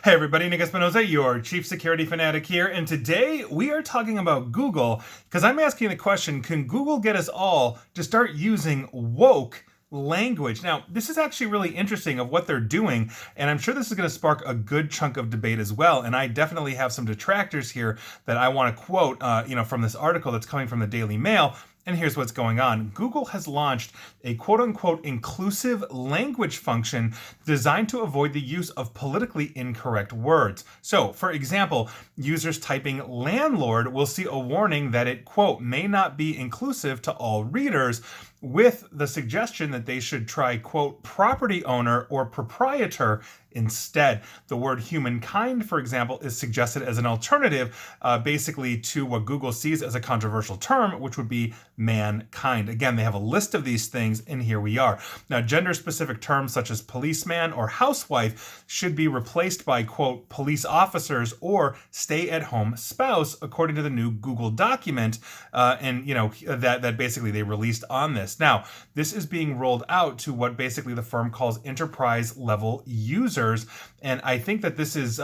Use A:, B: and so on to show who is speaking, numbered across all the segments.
A: Hey everybody, Nick Espinosa, your chief security fanatic here, and today we are talking about Google because I'm asking the question, can Google get us all to start using woke language? Now, this is actually really interesting of what they're doing, and I'm sure this is going to spark a good chunk of debate as well, and I definitely have some detractors here that I want to quote, from this article that's coming from the Daily Mail. And here's what's going on. Google has launched a quote unquote inclusive language function designed to avoid the use of politically incorrect words. So, for example, users typing landlord will see a warning that it, quote, may not be inclusive to all readers, with the suggestion that they should try, quote, property owner or proprietor instead. The word humankind, for example, is suggested as an alternative, basically to what Google sees as a controversial term, which would be mankind. Again, they have a list of these things, and here we are. Now, gender-specific terms such as policeman or housewife should be replaced by, quote, police officers or stay-at-home spouse, according to the new Google document, that basically they released on this. Now, this is being rolled out to what basically the firm calls enterprise-level users. And I think that this is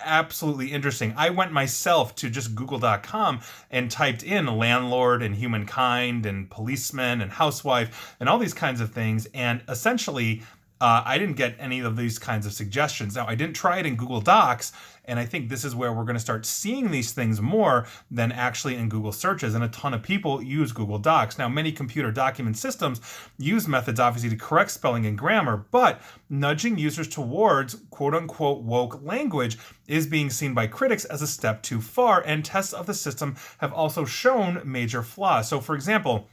A: absolutely interesting. I went myself to just google.com and typed in landlord and humankind and policeman and housewife and all these kinds of things. And essentially, I didn't get any of these kinds of suggestions. Now, I didn't try it in Google Docs, and I think this is where we're going to start seeing these things more than actually in Google searches, and a ton of people use Google Docs. Now, many computer document systems use methods, obviously, to correct spelling and grammar, but nudging users towards quote-unquote woke language is being seen by critics as a step too far, and tests of the system have also shown major flaws. So, for example,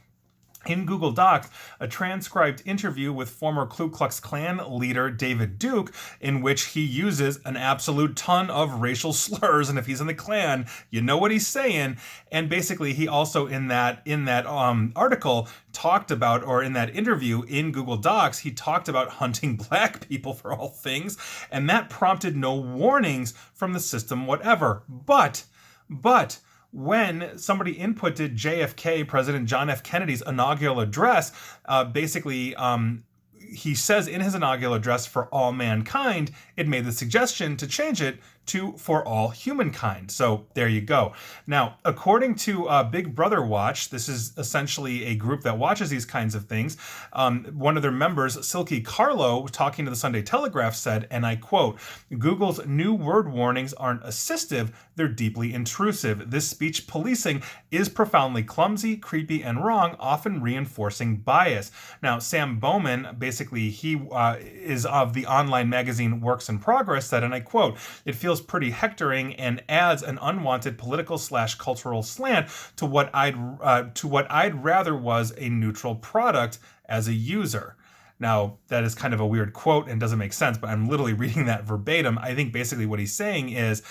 A: in Google Docs, a transcribed interview with former Ku Klux Klan leader David Duke, in which he uses an absolute ton of racial slurs, and if he's in the Klan, you know what he's saying. And basically, he also in that article talked about, or in that interview in Google Docs, he talked about hunting black people for all things, and that prompted no warnings from the system whatever. But when somebody inputted JFK, President John F. Kennedy's inaugural address, he says in his inaugural address, for all mankind, it made the suggestion to change it to for all humankind. So there you go. Now, according to Big Brother Watch, this is essentially a group that watches these kinds of things. One of their members, Silky Carlo, talking to the Sunday Telegraph, said, and I quote, Google's new word warnings aren't assistive, they're deeply intrusive. This speech policing is profoundly clumsy, creepy, and wrong, often reinforcing bias. Now, Sam Bowman, basically, he is of the online magazine Works in Progress, said, and I quote, it feels pretty hectoring and adds an unwanted political/cultural slant to what I'd rather was a neutral product as a user. Now, that is kind of a weird quote and doesn't make sense, but I'm literally reading that verbatim. I think basically what he's saying is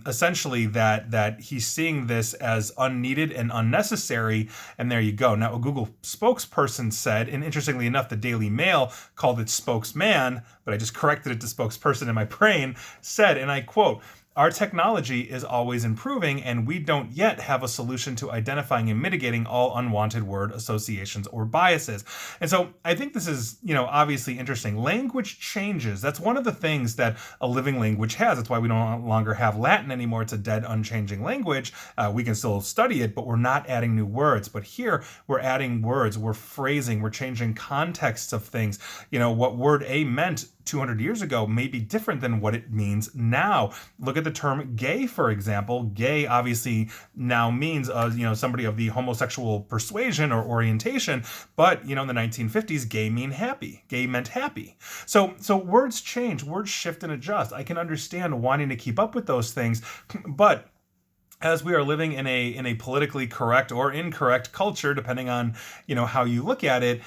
A: essentially that he's seeing this as unneeded and unnecessary, and there you go. Now, a Google spokesperson said, and interestingly enough, the Daily Mail called it spokesman, but I just corrected it to spokesperson in my brain, said, and I quote, our technology is always improving, and we don't yet have a solution to identifying and mitigating all unwanted word associations or biases. And so I think this is, obviously interesting. Language changes. That's one of the things that a living language has. That's why we no longer have Latin anymore. It's a dead, unchanging language. We can still study it, but we're not adding new words. But here, we're adding words. We're phrasing. We're changing contexts of things. What word A meant 200 years ago may be different than what it means now. Look at the term gay, for example. Gay obviously now means somebody of the homosexual persuasion or orientation, but in the 1950s, gay meant happy. Gay meant happy. So words change, words shift and adjust. I can understand wanting to keep up with those things, but as we are living in a politically correct or incorrect culture, depending on how you look at it,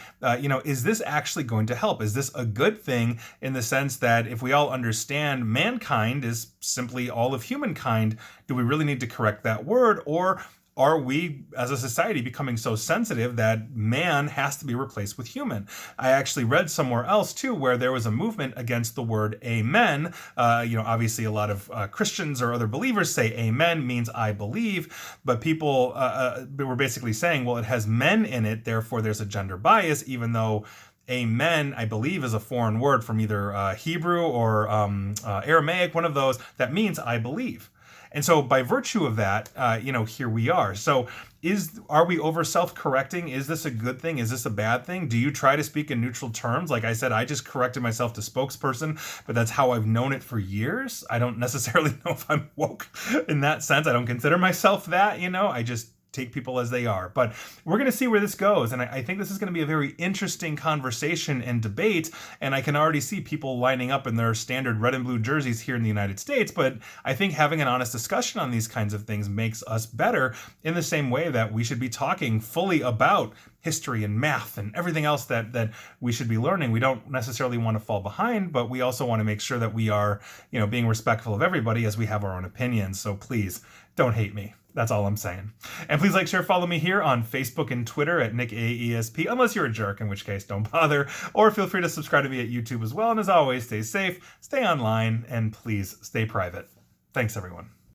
A: is this actually going to help? Is this a good thing in the sense that if we all understand mankind is simply all of humankind, do we really need to correct that word, or are we, as a society, becoming so sensitive that man has to be replaced with human? I actually read somewhere else, too, where there was a movement against the word amen. Obviously, a lot of Christians or other believers say amen means I believe, but people were basically saying, well, it has men in it, therefore there's a gender bias, even though Amen, I believe, is a foreign word from either Hebrew or Aramaic, one of those, that means I believe. And so by virtue of that, here we are. So are we over self-correcting? Is this a good thing? Is this a bad thing? Do you try to speak in neutral terms? Like I said, I just corrected myself to spokesperson, but that's how I've known it for years. I don't necessarily know if I'm woke in that sense. I don't consider myself that, I just take people as they are. But we're going to see where this goes. And I think this is going to be a very interesting conversation and debate. And I can already see people lining up in their standard red and blue jerseys here in the United States. But I think having an honest discussion on these kinds of things makes us better, in the same way that we should be talking fully about history and math and everything else that we should be learning. We don't necessarily want to fall behind, but we also want to make sure that we are, being respectful of everybody as we have our own opinions. So please don't hate me. That's all I'm saying. And please like, share, follow me here on Facebook and Twitter at NickAESP, unless you're a jerk, in which case don't bother. Or feel free to subscribe to me at YouTube as well. And as always, stay safe, stay online, and please stay private. Thanks, everyone.